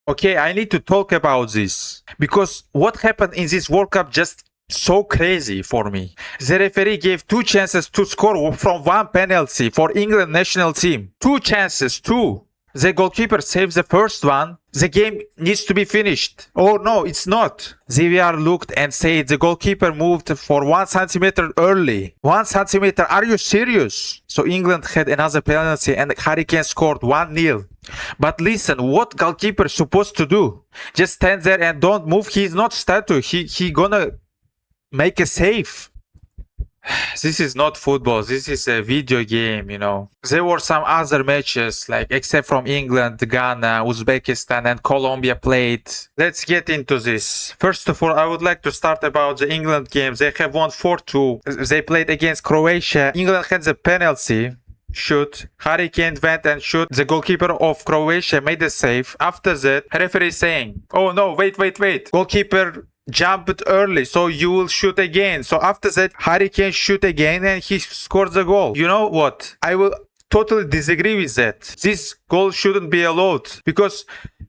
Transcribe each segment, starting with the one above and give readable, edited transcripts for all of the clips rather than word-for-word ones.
Okay, I need to talk about this because what happened in this World Cup just so crazy for me. The referee gave two chances to score from one penalty for England national team. Two chances, two. The goalkeeper saves the first one. The game needs to be finished. Oh no, it's not. The VR looked and said the goalkeeper moved for 1 centimeter early. 1 centimeter? Are you serious? So England had another penalty and Harry Kane scored 1-0. But listen, what goalkeeper is supposed to do? Just stand there and don't move. He's not statue. He gonna make a save. This is not football. This is a video game, you know. There were some other matches, like except from England, Ghana, Uzbekistan, and Colombia played. Let's get into this. First of all, I would like to start about the England game. They have won 4-2. They played against Croatia. England had the penalty shoot. Harry Kane went and shoot. The goalkeeper of Croatia made a save. After that, referee saying, "Oh no, wait. Goalkeeper jumped early, so you will shoot again." So after that, Harry Kane shoot again and he scored the goal. You know what? I will totally disagree with that. This goal shouldn't be allowed because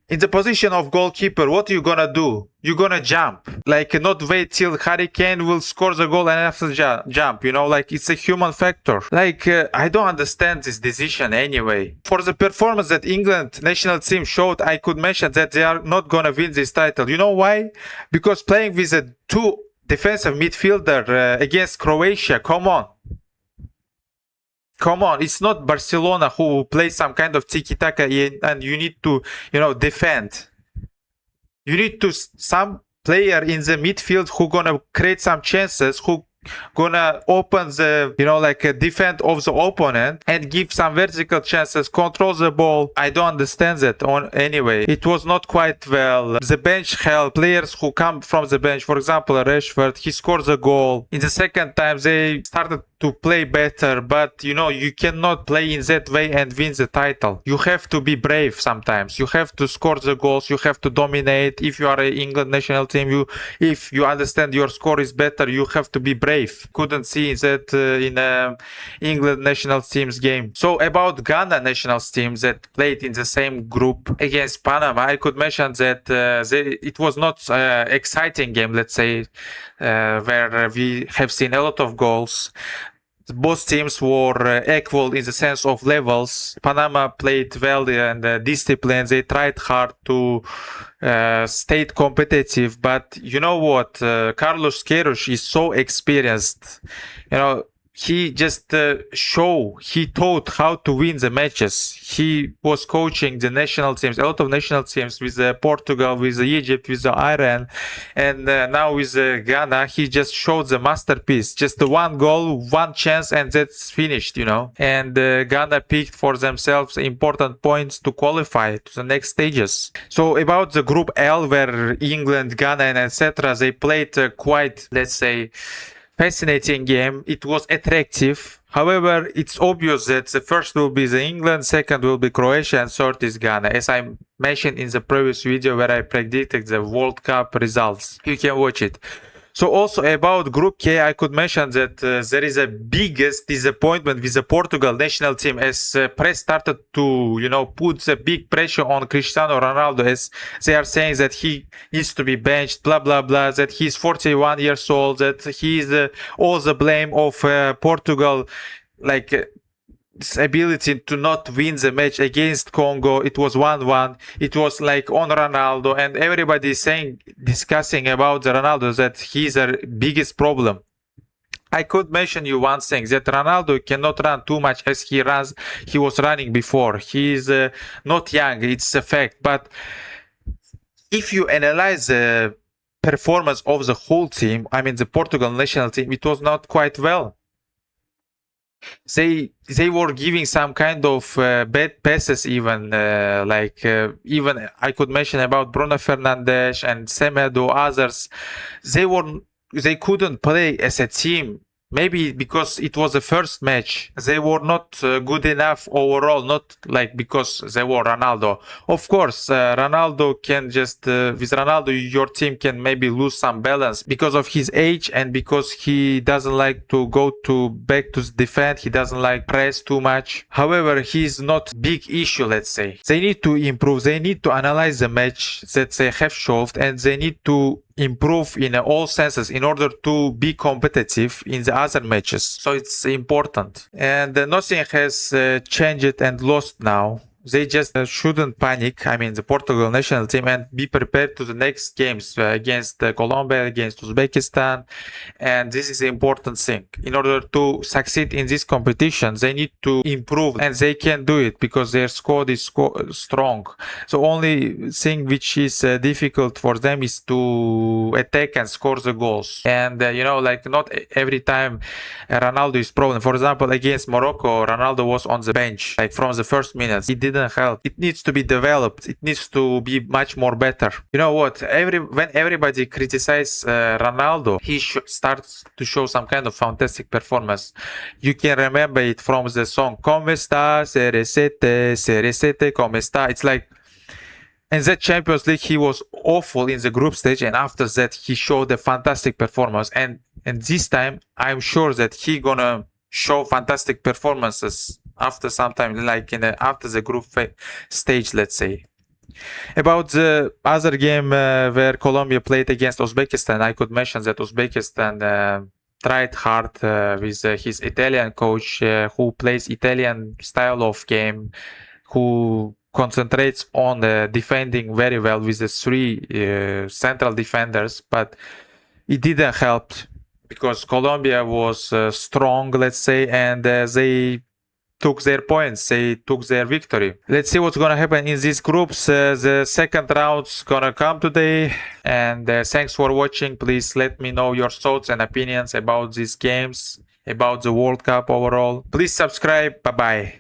in the position of goalkeeper, what are you gonna do? You're gonna jump, like not wait till Harry Kane will score the goal and after jump, you know, like it's a human factor. Like I don't understand this decision anyway. For the performance that England national team showed, I could mention that they are not gonna win this title. You know why? Because playing with a two defensive midfielder against Croatia, come on, it's not Barcelona who plays some kind of tiki-taka and you need to, you know, defend. You need to some player in the midfield who gonna create some chances, who gonna open the, you know, like a defend of the opponent and give some vertical chances, control the ball. I don't understand that anyway. It was not quite well. The bench help players who come from the bench, for example Rashford, he scores a goal. In the second time they started to play better, but you know, you cannot play in that way and win the title. You have to be brave sometimes. You have to score the goals, you have to dominate. If you are an England national team, if you understand your score is better, you have to be brave. Couldn't see that in England national team's game. So about Ghana national team that played in the same group against Panama, I could mention that it was not exciting game, let's say, where we have seen a lot of goals. Both teams were equal in the sense of levels. Panama played well and disciplined. They tried hard to stay competitive. But you know what? Carlos Queiroz is so experienced. You know, he just he taught how to win the matches. He was coaching the national teams, a lot of national teams with Portugal, with Egypt, with Iran, and now with Ghana. He just showed the masterpiece. Just one goal, one chance, and that's finished, you know. And Ghana picked for themselves important points to qualify to the next stages. So about the Group L, where England, Ghana, and etc., they played quite, let's say, fascinating game. It was attractive. However, it's obvious that the first will be the England, second will be Croatia, and third is Ghana, as I mentioned in the previous video where I predicted the World Cup results. You can watch it. So also about Group K, I could mention that there is a biggest disappointment with the Portugal national team, as press started to, you know, put the big pressure on Cristiano Ronaldo, as they are saying that he needs to be benched, blah blah blah, that he's 41 years old, that he's all the blame of Portugal, like ability to not win the match against Congo. It was 1-1. It was like on Ronaldo, and everybody is discussing about the Ronaldo, that he's the biggest problem. I could mention you one thing, that Ronaldo cannot run too much as he was running before. He's not young, it's a fact. But if you analyze the performance of the whole team, I mean the Portugal national team, it was not quite well. They were giving some kind of bad passes, even even I could mention about Bruno Fernandes and Semedo, others. They couldn't play as a team maybe because it was the first match, they were not good enough overall, not like because they were Ronaldo. Of course, Ronaldo can just, with Ronaldo, your team can maybe lose some balance because of his age and because he doesn't like to go to back to defend, he doesn't like press too much. However, he's not big issue, let's say. They need to improve, they need to analyze the match that they have shoved, and they need to improve in all senses in order to be competitive in the other matches. So it's important. And nothing has changed and lost now. They just shouldn't panic, I mean the Portugal national team, and be prepared to the next games against Colombia, against Uzbekistan. And this is the important thing. In order to succeed in this competition, they need to improve, and they can do it because their squad is strong. So only thing which is difficult for them is to attack and score the goals. And like not every time Ronaldo is problem. For example, against Morocco, Ronaldo was on the bench like from the first minutes. It didn't help. It needs to be developed. It needs to be much more better. You know what? When everybody criticizes Ronaldo, he starts to show some kind of fantastic performance. You can remember it from the song "Como está, CR7, como está." It's like in that Champions League he was awful in the group stage, and after that he showed a fantastic performance. And this time I'm sure that he gonna show fantastic performances after some time, like after the group stage, let's say. About the other game where Colombia played against Uzbekistan, I could mention that Uzbekistan tried hard with his Italian coach who plays Italian style of game, who concentrates on defending very well with the three central defenders, but it didn't help because Colombia was strong, let's say, and they took their points, they took their victory. Let's see what's gonna happen in these groups. The second round's gonna come today, and thanks for watching. Please let me know your thoughts and opinions about these games, about the World Cup overall. Please subscribe. Bye bye.